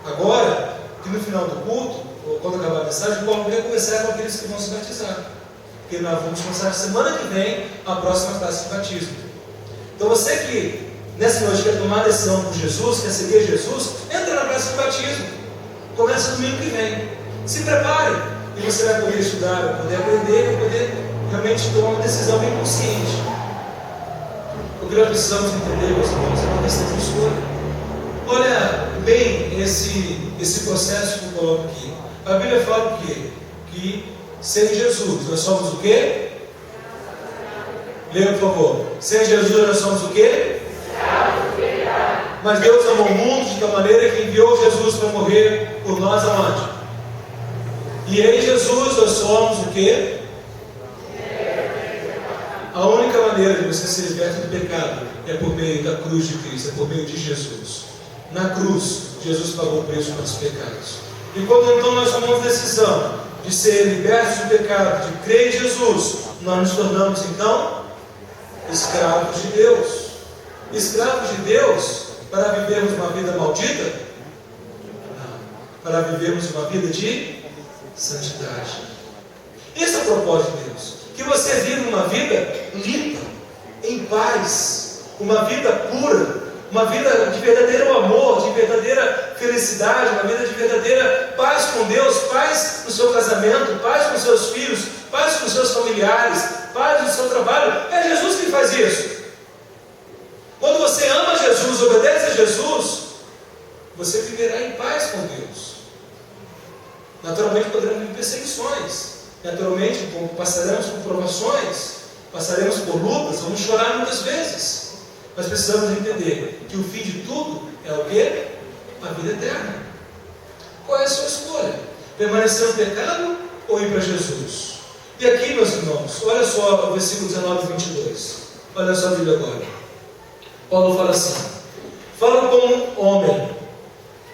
Agora, que no final do culto, ou quando acabar a mensagem, o Paulo vai conversar com aqueles que vão se batizar. Porque nós vamos começar semana que vem a próxima classe de batismo. Então você que nessa noite quer tomar a decisão por Jesus, quer seguir Jesus, entra na classe de batismo. Começa domingo que vem. Se prepare. E você vai poder estudar, vai poder aprender, vai poder realmente tomar uma decisão bem consciente. O que nós precisamos entender, meus irmãos, é uma questão de escolha. Olha bem esse processo que eu coloco aqui. A Bíblia fala o quê? Que sem Jesus nós somos o quê? Leia, por favor. Sem Jesus nós somos o quê? Mas Deus amou o mundo de tal maneira que enviou Jesus para morrer por nós aonde? E em Jesus nós somos o quê? A única maneira de você ser liberto do pecado é por meio da cruz de Cristo, é por meio de Jesus. Na cruz, Jesus pagou o preço pelos pecados. E quando então nós tomamos decisão de ser libertos do pecado, de crer em Jesus, nós nos tornamos então escravos de Deus. Escravos de Deus para vivermos uma vida maldita? Não. Para vivermos uma vida de santidade. Esse é o propósito de Deus. Que você viva uma vida limpa, em paz, uma vida pura, uma vida de verdadeiro amor, de verdadeira felicidade, uma vida de verdadeira paz com Deus, paz no seu casamento, paz com seus filhos, paz com seus familiares, paz no seu trabalho. É Jesus que faz isso. Quando você ama Jesus, obedece a Jesus, você viverá em paz com Deus. Naturalmente poderemos viver perseguições, naturalmente passaremos por provações, passaremos por lutas, vamos chorar muitas vezes. Mas precisamos entender que o fim de tudo é o quê? A vida eterna. Qual é a sua escolha? Permanecer no pecado ou ir para Jesus? E aqui, meus irmãos, olha só o versículo 19 e 22. Olha só a Bíblia agora. Paulo fala assim: falo como homem,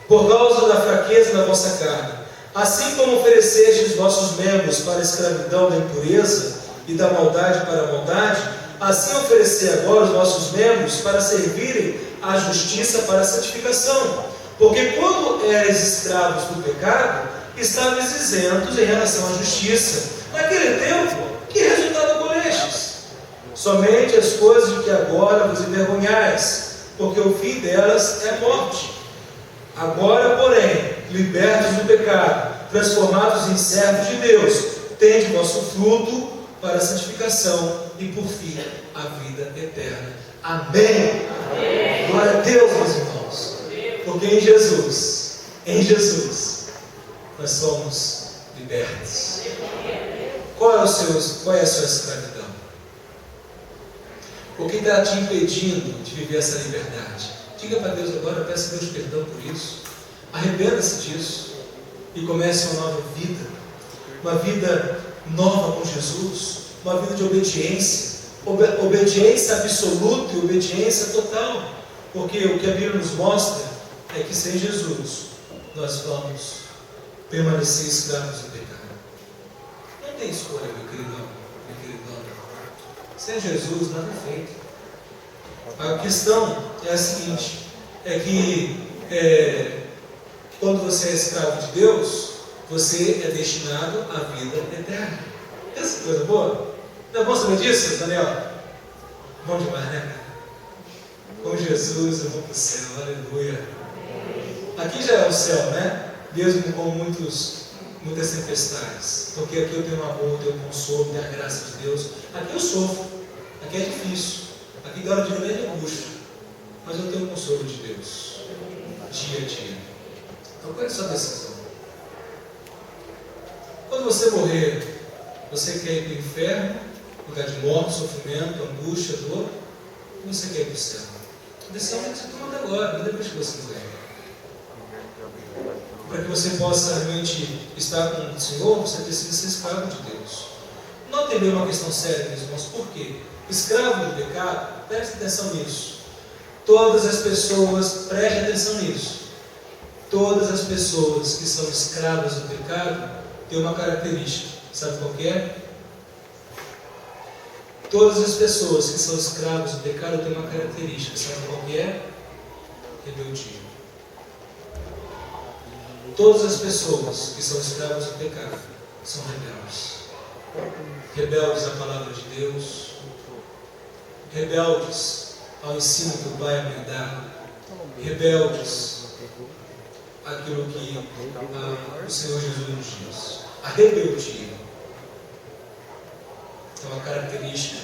por causa da fraqueza da vossa carne. Assim como oferecestes os vossos membros para a escravidão da impureza e da maldade para a maldade, assim oferecer agora os vossos membros para servirem à justiça para a santificação. Porque quando eres escravos do pecado, estavas isentos em relação à justiça. Naquele tempo, que resultado colhestes? Somente as coisas de que agora vos envergonhais, porque o fim delas é morte. Agora, porém, libertos do pecado, transformados em servos de Deus, tende vosso fruto para a santificação e, por fim, a vida eterna. Amém? Amém. Glória a Deus, meus irmãos. Porque em Jesus, nós somos libertos. Qual é a sua escravidão? O que está te impedindo de viver essa liberdade? Diga para Deus agora, peça a Deus perdão por isso. Arrependa-se disso e comece uma nova vida nova com Jesus, uma vida de obediência, obediência absoluta e obediência total, porque o que a Bíblia nos mostra é que sem Jesus nós vamos permanecer escravos do pecado. Não tem escolha, meu queridão, minha queridona. Sem Jesus nada é feito. A questão é a seguinte, é que quando você é escravo de Deus, você é destinado à vida eterna. Essa coisa boa? Não é bom saber disso, Daniel? Bom demais, né, cara? Com Jesus eu vou para o céu, aleluia. Aqui já é o céu, né? Mesmo com muitas tempestades. Porque aqui eu tenho um amor, eu tenho um consolo, tenho a graça de Deus. Aqui eu sofro, aqui é difícil. Aqui dá hora de grande angústia, mas eu tenho o consolo de Deus, dia a dia. Então qual é a sua decisão? Quando você morrer, você quer ir para o inferno, lugar de morte, sofrimento, angústia, dor, ou você quer ir para o céu? A decisão tem que ser tomada agora, não depois que você morrer. Para que você possa realmente estar com o Senhor, você precisa ser escravo de Deus. Não tem bem uma questão séria, meus irmãos, por quê? Escravo do pecado, preste atenção nisso. Todas as pessoas, preste atenção nisso. Todas as pessoas que são escravas do pecado têm uma característica. Sabe qual que é? Todas as pessoas que são escravas do pecado têm uma característica. Sabe qual que é? Rebeldia. Todas as pessoas que são escravas do pecado são rebeldes. Rebeldes à palavra de Deus, rebeldes ao ensino que o Pai me dá, rebeldes àquilo que o Senhor Jesus nos diz. A rebeldia é uma característica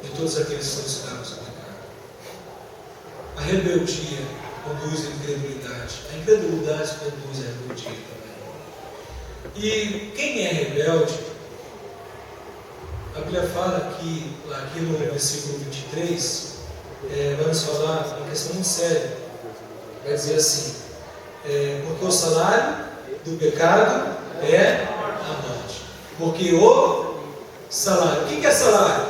de todos aqueles que são escravos do pecado. A rebeldia conduz à incredulidade. A incredulidade conduz à rebeldia também. E quem é rebelde, a Bíblia fala que, aqui no versículo 23, vai nos falar uma questão muito séria. Vai dizer assim, porque o salário do pecado é a morte. Porque o salário, o que é salário?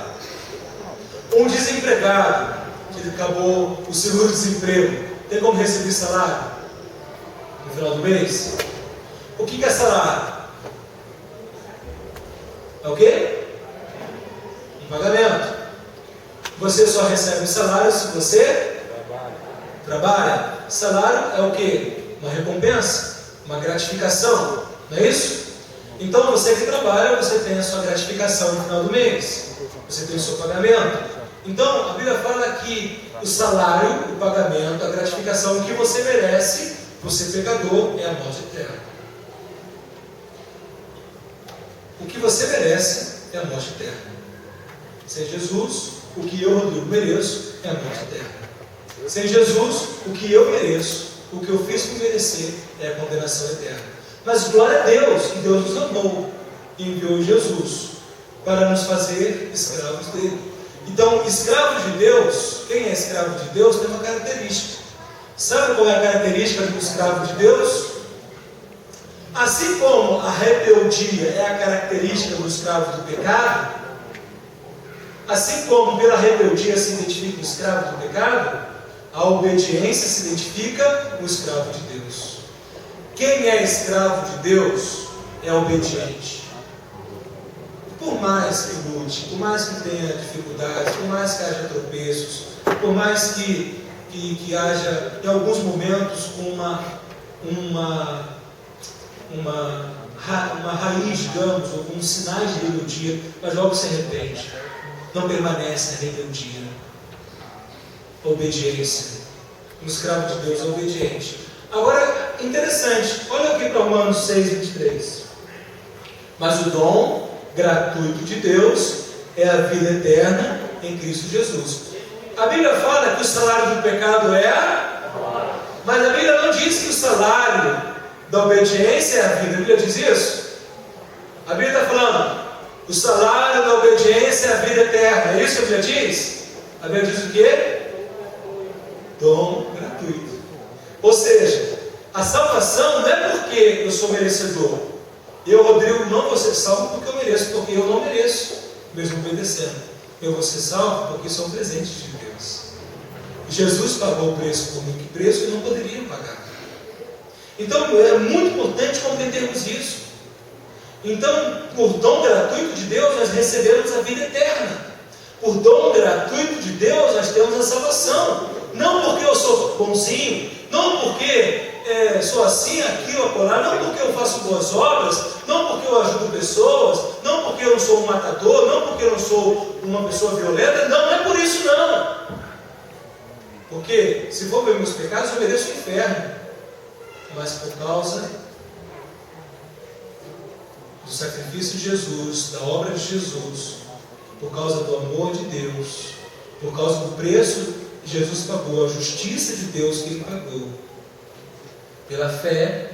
Um desempregado, que acabou o seguro-desemprego, tem como receber salário no final do mês? O que é salário? É o quê? Um pagamento. Você só recebe salário se você trabalha. Salário é o quê? Uma recompensa, uma gratificação, não é isso? Então você que trabalha, você tem a sua gratificação no final do mês, você tem o seu pagamento. Então a Bíblia fala que o salário, o pagamento, a gratificação que você merece, por ser pecador, é a morte eterna. O que você merece é a morte eterna. Sem Jesus, o que eu, Rodrigo, mereço é a morte eterna. Sem Jesus, o que eu mereço, o que eu fiz por merecer, é a condenação eterna. Mas glória a Deus, que Deus nos amou e enviou Jesus para nos fazer escravos dele. Então, escravo de Deus, quem é escravo de Deus, tem uma característica. Sabe qual é a característica do escravo de Deus? Assim como a rebeldia é a característica do escravo do pecado, assim como pela rebeldia se identifica o escravo do pecado, a obediência se identifica o escravo de Deus. Quem é escravo de Deus é obediente. Por mais que lute, por mais que tenha dificuldades, por mais que haja tropeços, por mais que haja, em alguns momentos, uma raiz, digamos, alguns sinais de rebeldia, mas logo se arrepende. Não permanece na rebeldia. Obediência. O escravo de Deus é obediente. Agora, interessante, olha aqui para Romanos 6, 23. Mas o dom gratuito de Deus é a vida eterna em Cristo Jesus. A Bíblia fala que o salário do pecado é a morte. Mas a Bíblia não diz que o salário da obediência é a vida. A Bíblia diz isso? A Bíblia está falando, o salário da obediência é a vida eterna. É isso que a Bíblia diz? A Bíblia diz o quê? Dom gratuito. Ou seja, a salvação não é porque eu sou merecedor. Eu, Rodrigo, não vou ser salvo porque eu mereço, porque eu não mereço, mesmo obedecendo. Eu vou ser salvo porque sou um presente de Deus. Jesus pagou o preço por mim, que preço eu não poderia pagar. Então é muito importante compreendermos isso. Então, por dom gratuito de Deus, nós recebemos a vida eterna. Por dom gratuito de Deus, nós temos a salvação. Não porque eu sou bonzinho, não porque sou assim, aquilo, acolá, não porque eu faço boas obras, não porque eu ajudo pessoas, não porque eu não sou um matador, não porque eu não sou uma pessoa violenta, não é por isso não. Porque se for ver meus pecados, eu mereço o inferno. Mas por causa do sacrifício de Jesus, da obra de Jesus, por causa do amor de Deus, por causa do preço que Jesus pagou, a justiça de Deus que Ele pagou, pela fé,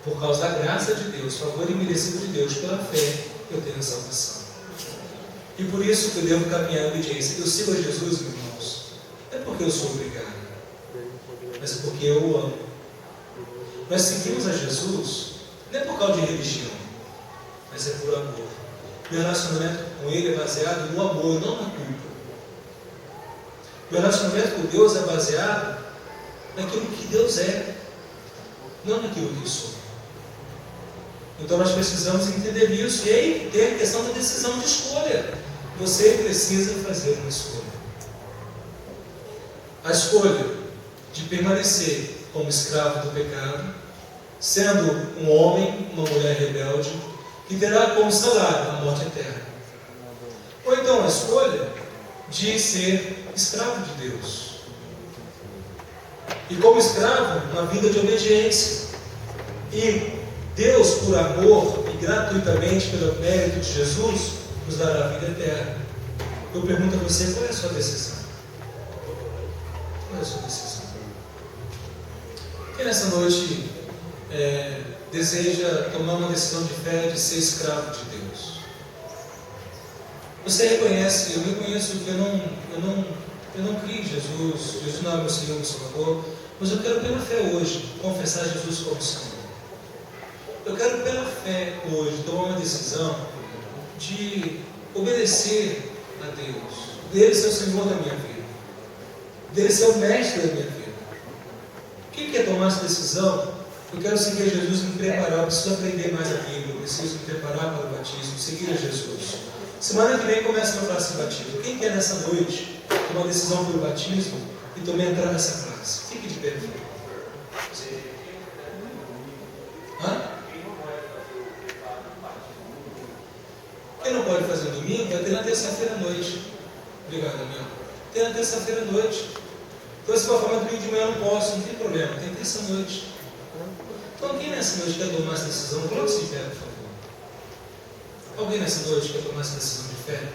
por causa da graça de Deus, favor imerecido de Deus, pela fé, eu tenho a salvação. E por isso que eu devo caminhar em obediência. Eu sigo a Jesus, meus irmãos, não é porque eu sou obrigado, mas é porque eu o amo. Nós seguimos a Jesus, não é por causa de religião, mas é por amor. Meu relacionamento com Ele é baseado no amor, não na culpa. Meu relacionamento com Deus é baseado naquilo que Deus é, não naquilo que eu sou. Então nós precisamos entender isso. E aí tem a questão da decisão de escolha. Você precisa fazer uma escolha. A escolha de permanecer como escravo do pecado, sendo um homem, uma mulher rebelde, que terá como salário a morte eterna. Ou então a escolha de ser escravo de Deus. E como escravo, uma vida de obediência. E Deus, por amor e gratuitamente, pelo mérito de Jesus, nos dará a vida eterna. Eu pergunto a você, qual é a sua decisão? Qual é a sua decisão? Quem nessa noite deseja tomar uma decisão de fé de ser escravo de Deus? Você reconhece, eu reconheço que eu não criei em Jesus, Jesus não é meu Senhor, meu Salvador, mas eu quero pela fé hoje confessar Jesus como Senhor. Eu quero pela fé hoje tomar uma decisão de obedecer a Deus, dele ser o Senhor da minha vida, dele ser o mestre da minha vida. Quem quer tomar essa decisão? Eu quero seguir a Jesus e me preparar, eu preciso aprender mais a Bíblia, eu preciso me preparar para o batismo, seguir a Jesus. Semana que vem começa meu classe de batismo. Quem quer nessa noite tomar decisão pelo batismo e também entrar nessa classe? Fique de pé, filho. Hã? Quem não pode fazer no domingo, vai ter na terça-feira à noite. Obrigado, amigo. Tem na terça-feira à noite. Então, se for falar domingo de manhã, eu não posso, não tem problema, tem terça à noite. Então, quem nessa noite quer tomar essa decisão, coloque-se de pé, por favor. Alguém nessa noite quer tomar essa decisão de fé?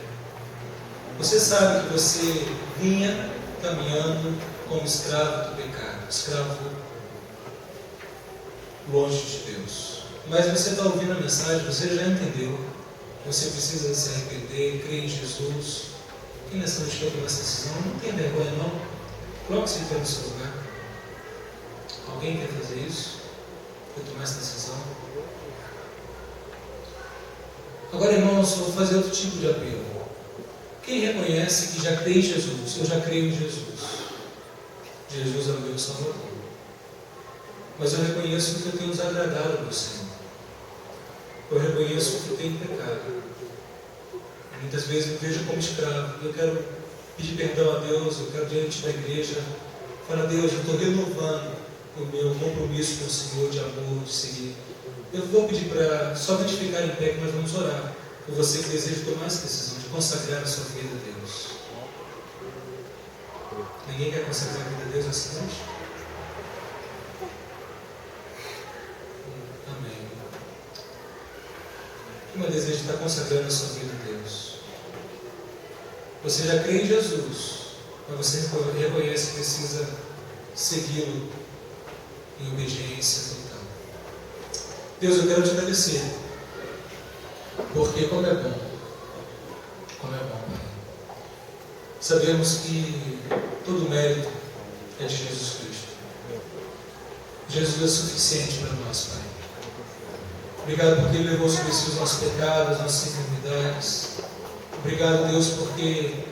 Você sabe que você vinha caminhando como escravo do pecado, escravo longe de Deus. Mas você está ouvindo a mensagem, você já entendeu. Você precisa se arrepender, crer em Jesus. Quem nessa noite quer tomar essa decisão? Não tem vergonha, não. Coloque-se de pé no seu lugar. Alguém quer fazer isso? Quer tomar essa decisão? Agora, irmãos, eu vou fazer outro tipo de apelo. Quem reconhece que já crê em Jesus? Eu já creio em Jesus. Jesus é o meu Salvador. Mas eu reconheço que eu tenho desagradado ao Senhor. Eu reconheço que eu tenho pecado. Muitas vezes me vejo como escravo. Eu quero pedir perdão a Deus, eu quero diante da igreja falar: Deus, eu estou renovando o meu compromisso com o Senhor de amor, de seguir. Eu vou pedir para somente ficar em pé, que nós vamos orar por você que deseja tomar essa decisão de consagrar a sua vida a Deus. Ninguém quer consagrar a vida a Deus nessa noite? Amém. Quem deseja estar consagrando a sua vida a Deus? Você já crê em Jesus, mas você reconhece que precisa segui-lo em obediência total. Deus, eu quero te agradecer, porque como é bom, Pai. Sabemos que todo o mérito é de Jesus Cristo. Jesus é suficiente para nós, Pai. Obrigado porque Ele levou sobre si os nossos pecados, as nossas enfermidades. Obrigado, Deus, porque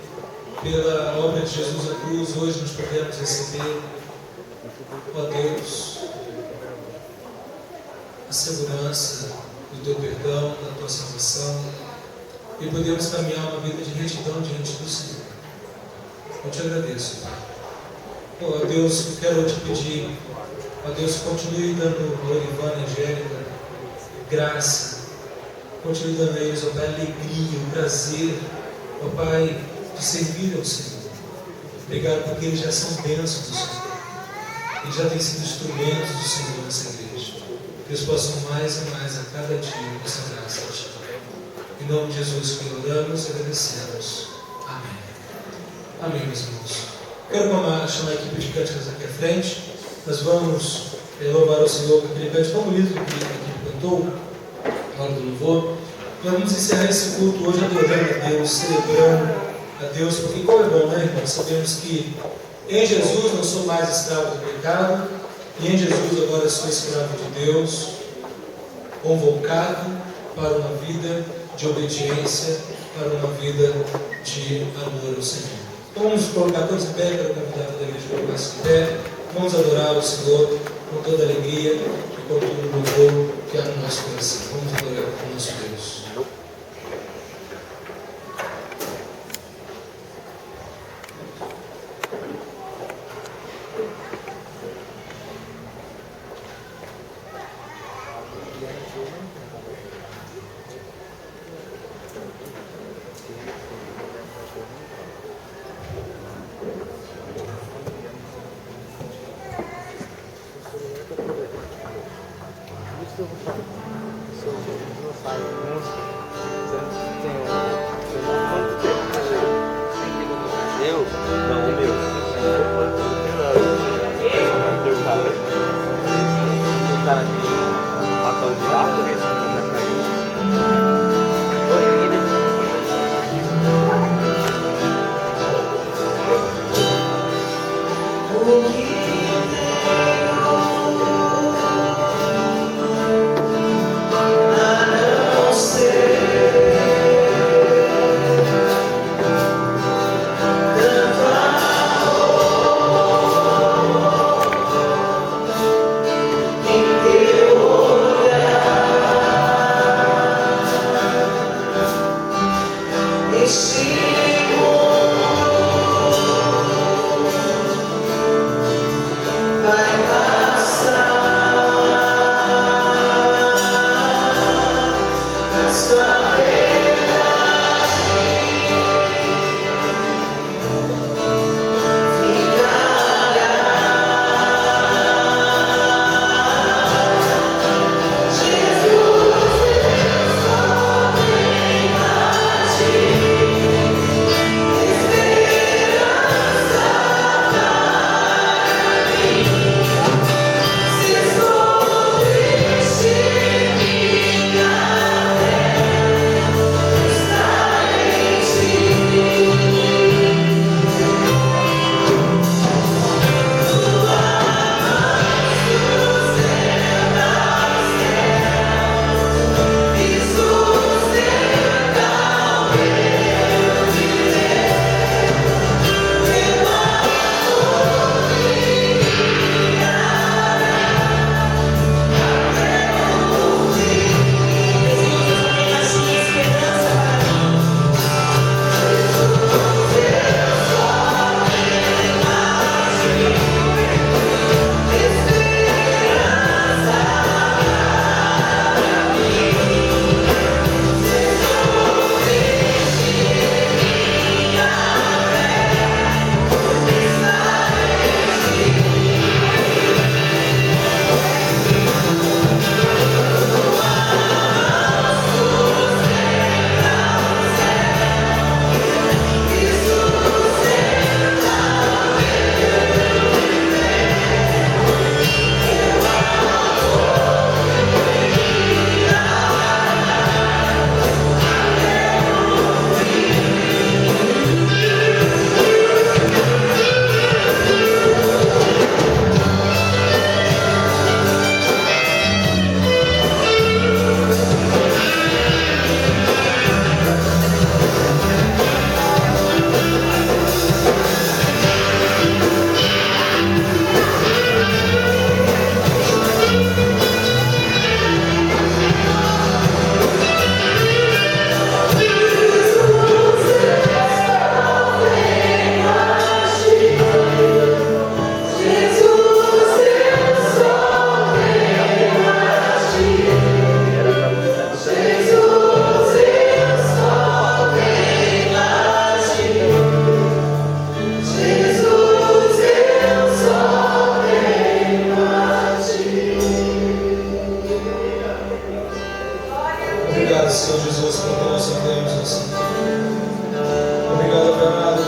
pela obra de Jesus na cruz, hoje nós podemos receber, ó Deus, a segurança do Teu perdão, da Tua salvação, e podemos caminhar uma vida de retidão diante do Senhor. Eu te agradeço, Pai. Ó Deus, eu quero te pedir, ó Deus, continue dando a Olivana e a Angélica graça, continue dando a eles, ó Pai, alegria, o prazer, ó Pai, de servir ao Senhor. Obrigado porque eles já são bênçãos do Senhor. Eles já têm sido instrumentos do Senhor nessa igreja. Que eles possam mais e mais a cada dia consagrar a Ti. Em nome de Jesus que oramos e agradecemos. Amém. Amém, meus irmãos. Quero chamar a equipe de cânticos aqui à frente. Nós vamos louvar ao Senhor com aquele cântico tão bonito que a equipe cantou, na hora do louvor. Nós vamos encerrar esse culto hoje adorando a Deus, celebrando a Deus, porque como é bom, né, irmãos? Sabemos que em Jesus não sou mais escravo do pecado, e em Jesus agora sou escravo de Deus, convocado para uma vida de obediência, para uma vida de amor ao Senhor. Vamos colocar todos em pé, quero convidar toda a igreja para colocar-se de pé. Vamos adorar o Senhor com toda a alegria e com todo o louvor que há no nosso coração. Vamos adorar o nosso Deus. Isso eu vou falar.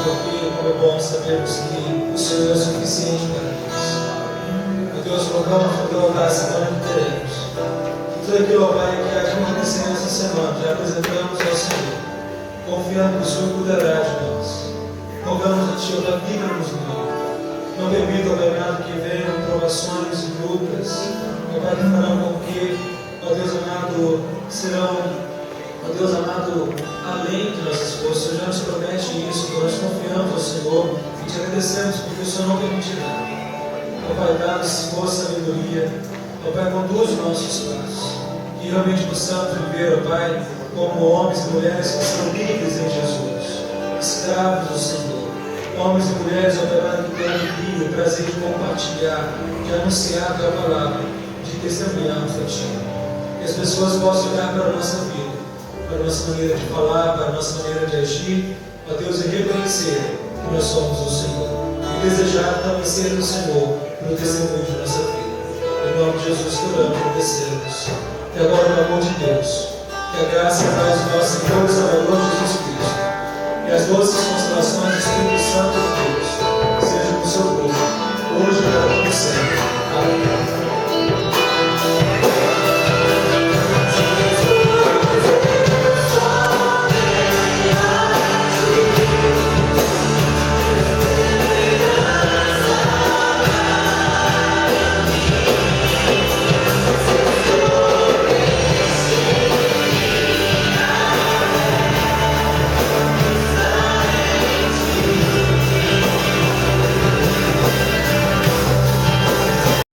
porque como é bom sabermos que o Senhor é suficiente para nós. Ó Deus, rogamos no teu altar a semana que teremos. E tudo aquilo, ó Pai, que há de acontecer nessa semana, já apresentamos ao Senhor, confiando que o Senhor cuidará de nós. Rogamos a Ti, ó Pai, livra-nos do mal. Não permita, ó Pai amado, que venham provações e lutas, ó Pai, que farão com que, ó Deus amado, serão, ó Deus amado, além de nossas forças. O Senhor já nos promete isso, nós confiamos ao Senhor e Te agradecemos porque o Senhor não permitirá. Ó Pai, dá-nos força, sabedoria, ó Pai, conduz os nossos passos, que realmente possamos viver, ó Pai, como homens e mulheres que são livres em Jesus, escravos do Senhor. Homens e mulheres, ó Pai, que têm alegria, o prazer de compartilhar, de anunciar a Tua palavra, de testemunharmos a Ti. Que as pessoas possam olhar para a nossa vida, para a nossa maneira de falar, para a nossa maneira de agir, ó Deus, e reconhecer que nós somos o Senhor. E desejar também ser o Senhor para o testemunho de nossa vida. Em nome de Jesus, que oramos e agradecemos. E agora, no amor de Deus, que a graça e a paz do nosso Senhor e Salvador Jesus Cristo, e as doces